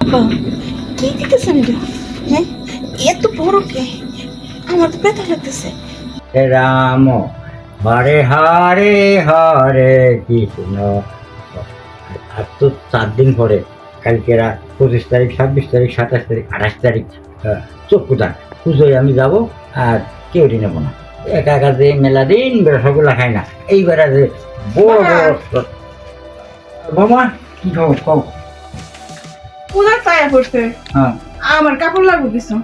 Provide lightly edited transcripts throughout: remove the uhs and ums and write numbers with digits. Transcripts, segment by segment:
বাবা, কি দিতেছেন এটা? হ্যাঁ, এত বড় কে? আমার তো ব্যথা লাগতেছে। হে রাম হরে হরে হরে কৃষ্ণ। আর তো 4 দিন পরে, কালকে 25 তারিখ, 26 তারিখ, 27 তারিখ, 28 তারিখ চক্ষুদান পুজোয় আমি যাব। আর কেউ নেবো না, একা একা যে মেলা দিন রসগোল্লা খাই না। এইবার যে বড় বড় বাবা, কি খবর কও? পূজার পায়া পড়তে হ্যাঁ, আমার কাপড় লাগবে কিছু,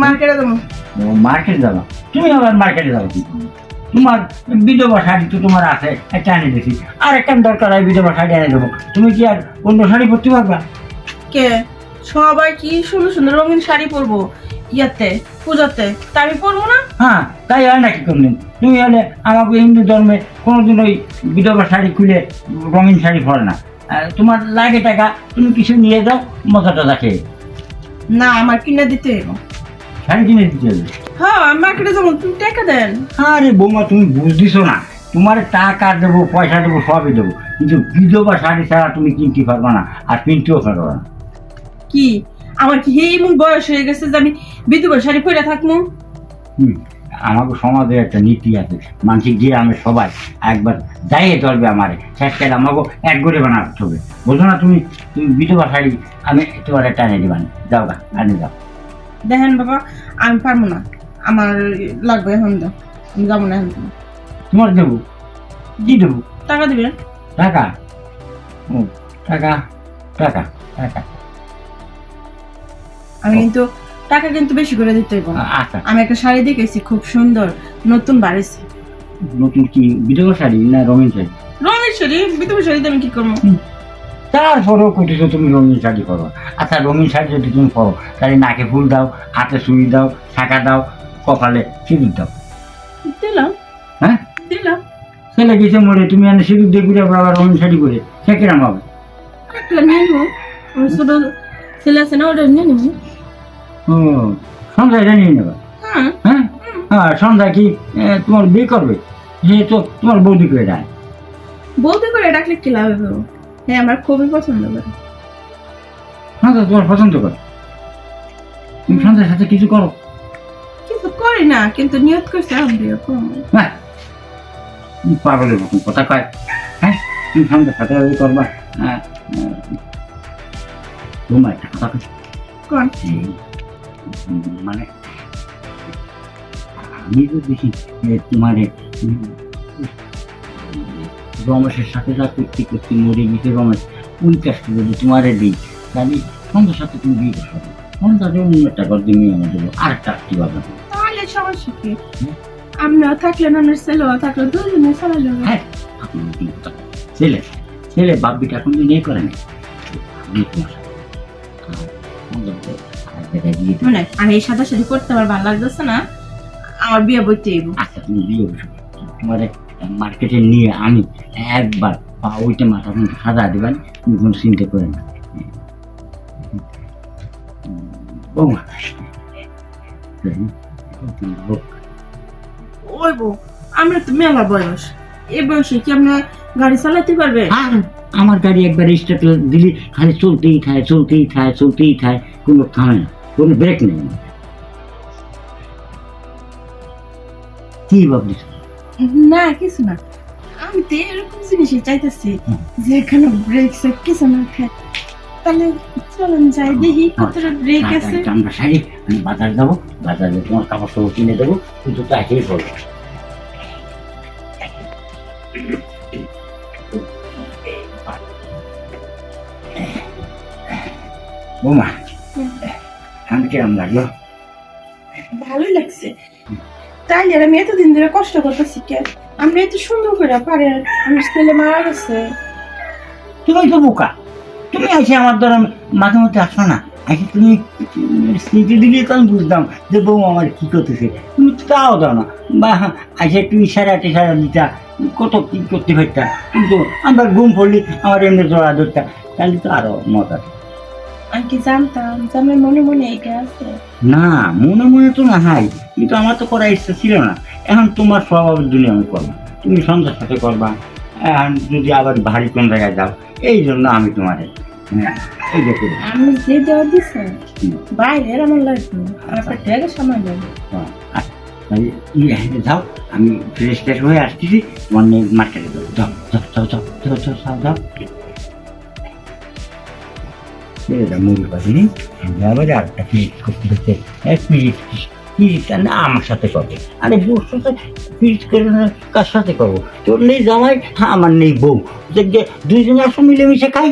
মার্কেটে যাবো। মার্কেট যাবা? তুমি আবার মার্কেটে যাবো কি? তোমার বিধবা শাড়ি তো তোমার আছে, একটা এনে দিছি। আর একটা দরকার হয়, বিধবা শাড়ি এনে দেবো। তুমি কি আর অন্য শাড়ি পরতে পারবা? কে সবাই কি সুন্দর সুন্দর রঙিন শাড়ি পরবো ইয়াতে পূজাতে, তা আমি পরবো না? হ্যাঁ, তাই হয় নাকি কোনদিন? তুমি হলে আমাকে হিন্দু ধর্মে কোনোদিন ওই বিধবা শাড়ি খুলে রঙিন শাড়ি পরে না। তোমার লাগে টাকা, তুমি কিছু নিয়ে যাও, মজা টজা খেয়ে। না, আমার কিনে দিতে হবে। শাড়ি কিনে দিতে হবে? হ্যাঁ, আমি মার্কেটে যাবো, তুমি টাকা দেন। আরে বৌমা, তুমি বুঝতেছো না। তোমার টাকা দেবো, পয়সা দেবো, সবই দেবো, কিন্তু বিধবা শাড়ি ছাড়া তুমি কিনতে পারবে না, আর কিনতেও পারবে না। কি আমার কি এমন বয়স হয়ে গেছে যে আমি বিধবা শাড়ি পরে থাকবো? আমাকে সমাজে একটা নীতি আছে, মানসিক যে আমি সবাই একবার যাইয়ে ধরবে আমারে, শেষকালে আমাকে এক করে বানাতে হবে। বোঝো না তুমি? তুমি বিধবা শাড়ি আমি তোমার একটা এনে দিবানি, যাও গা, আনে যাও। দেখেন বাবা, আমি পারবো না, আমার লাগবে, এখন দাও, আমি যাবো না এখন। তোমার দেবো? কি দেবো? টাকা দিবেন? টাকা? ও, টাকা টাকা টাকা আমি কিন্তু টাকা কিন্তু বেশি করে দিতে হইব। আচ্ছা, আমি একটা শাড়ি দেখেছি, খুব সুন্দর, নতুন বাড়িছে। নতুন কি বিধবা শাড়ি না রঙিন শাড়ি? রঙের শাড়ি, বিধবা শাড়িতে আমি কি করবো? তারপরেও কোটিতে তুমি রঙিন শাড়ি করো। আচ্ছা, রঙিন শাড়ি যদি তুমি পরো, তাহলে নাকে ফুল দাও, হাতে সুই দাও, শাঁখা দাও, কপালে সিঁদুর দাও। দিলাম। হ্যাঁ, দিলাম। ছেলে গেছে মরে, তুমি এনে সিঁদুর দিয়ে ঘুরে আবার রঙিন শাড়ি করে, সে কিরাম হবে? একটা নিয়ে নেবো, আমার ছোট ছেলে আছে না, ওটা নিয়ে নেবো। ও, সন্ধ্যায় নিয়ে নেবে? হ্যাঁ। হ্যাঁ হ্যাঁ, সন্ধ্যায় কি তোমার বিয়ে করবে? সে তো তোমার বৌদি করে দেয়। বলতে করে ডাকলে কি লাভ হবে? হ্যাঁ, আমার খুবই পছন্দ করে। সন্ধ্যা তোমার পছন্দ করে? তুমি সন্ধ্যার সাথে কিছু করো? কিন্তু করি না, কিন্তু নিয়ত করছে আমি বিয়ে করবো। হ্যাঁ, পাগলের মতন কথা কয়। হ্যাঁ, তুমি সন্ধ্যার সাথে করবা? তোমার একটা কথা কই। কোন? মানে আমি তো দেখি তোমার রমেশের সাথে যা করতে করতে মরে গেছে রমেশ, ওই কাজটা যদি তোমার দিই, তাহলে সন্ধ্যার সাথে তুমি বিয়ে করতে পারবে। সন্ধ্যাটা অন্য একটা ঘর দিয়ে নিয়ে আমাদের আরেকটা কি পাবে। তাহলে সমস্যা কি? আমিও থাকলে না, আমার ছেলেও থাকলে, দুজনে চালাই যাবে। হ্যাঁ, ছেলে ছেলে বাপ বিটা এখন নিয়ে করে না। মানে আমি এই সাদা শাড়ি করতে আমার ভালো লাগতেছে না, আমার বিয়ে বইতে হইব। আচ্ছা, তুমি বিয়ে বসো, তোমার মার্কেটে নিয়ে আমি একবার ওইটা মাথা কিন্তু সাজা দেবেন, তুমি কোনো চিন্তা করে না। বৌমা, ওই বউ, আমরা তো মেলা বয়স, এই বয়সে কি আমরা গাড়ি চালাতে পারবে? আর আমার গাড়ি একবার স্টার্ট দিলে খালি চলতেই খায়, চলতেই খায়, চলতেই খায়, কোনো থামে না, কোনো ব্রেক নেই। কি ভাবছিস? না, কিছু না, আমি তো এরকম জিনিসই চাইতেছি যে এখানে ব্রেক সেক কিছু না খায়, তাহলে চলুন যাই দেখি কতটা ব্রেক আছে। আমরা শাড়ি, আমি বাজার যাবো, বাজারে তোমার কাপড় টাপড় কিনে দেবো, কিন্তু তাকেই বলবো। বৌমা, আমি কেমন লাগলো? ভালোই লাগছে। তাইলে আর আমি এতদিন ধরে কষ্ট করতেছি কে? আমরা এত সুন্দর করে পারে, আমার ছেলে মারা গেছে। তুমি তো বোকা, তুমি আইসে আমার দ্বারা মাঝে মধ্যে আসো না, আইসে তুমি স্মৃতি দিলে তো আমি বুঝতাম যে বউ আমার কি করতেছে। তুমি তো তাও দাও না, বা আইসে একটু ইশারা টিশারা দিতা, কত কি করতে পারতাম। কিন্তু আমরা ঘুম পড়লি আমার এমনি জড়া ধরতাম, তাহলে তো আরো মজা। আমি কি জানতাম যে আমার মনে মনে এটা আছে? না, মনে মনে তো না হয়, কিন্তু আমার তো করার ইচ্ছা ছিল না। এখন তোমার স্বভাবের জন্য আমি করবো, তুমি সন্ধ্যার সাথে করবা। এখন যদি আবার ভারী কোন জায়গায় যাও, এই জন্য আমি তোমার হ্যাঁ এই দেখো আমি যে দেওয়া দিছে বাইরের আমার লাগবে আর আপনার ট্যাগে সময় লাগবে। যাও আমি ফ্রেশ ট্রেশ হয়ে আসতেছি তোমার নিয়ে মার্কেটে যাবো যাও যাও যাও যাও যাও যাও যাও যাও এটা মুড়ি পাখিনি আবার আরেকটা পিরিট করতে হচ্ছে পিরিট পিরিট না আমার সাথে করবে আরে বউর সাথে পিরিট করে না কার সাথে করবো তোর নেই জামাই আমার নেই বউ যে দুইজনে আসো মিলেমিশে খাই